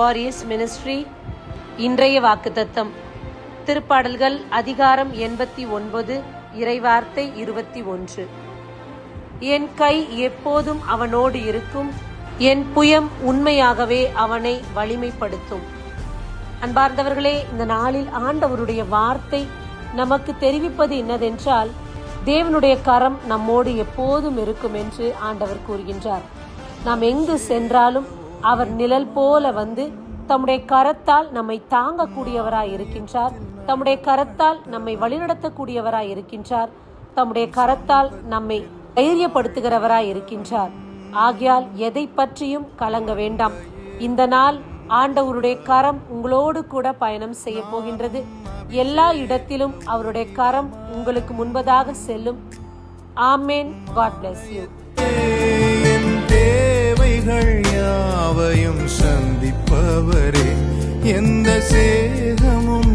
Warriors ministry. இன்றைய வாக்குத்தத்தம் திருப்பாடல்கள் அதிகாரம் 89 இறைவார்த்தை 21. என் கை எப்போதும் அவனோடு இருக்கும், என் புயம் உண்மையாகவே அவனை வலிமைப்படுத்தும். அன்பார்ந்தவர்களே, இந்த நாளில் ஆண்டவருடைய வார்த்தை நமக்கு தெரிவிப்பது என்னதென்றால், தேவனுடைய கரம் நம்மோடு எப்போதும் இருக்கும் என்று ஆண்டவர் கூறுகின்றார். நாம் எங்கு சென்றாலும் அவர் நிழல் போல வந்து தம்முடைய கரத்தால் நம்மை தாங்கக்கூடியவராய் இருக்கின்றார். தம்முடைய கரத்தால் நம்மை வழிநடத்தக்கூடியவராய் இருக்கின்றார். தம்முடைய கரத்தால் நம்மை தைரியப்படுத்துகிறவராய் இருக்கின்றார். ஆகையால் எதை பற்றியும் கலங்க வேண்டாம். இந்த நாள் ஆண்டவருடைய கரம் உங்களோடு கூட பயணம் செய்ய போகின்றது. எல்லா இடத்திலும் அவருடைய கரம் உங்களுக்கு முன்பதாக செல்லும். ஆமேன். God bless you. தேவைகள் யாவையும் சந்திப்பவரே, எந்த சேதமும்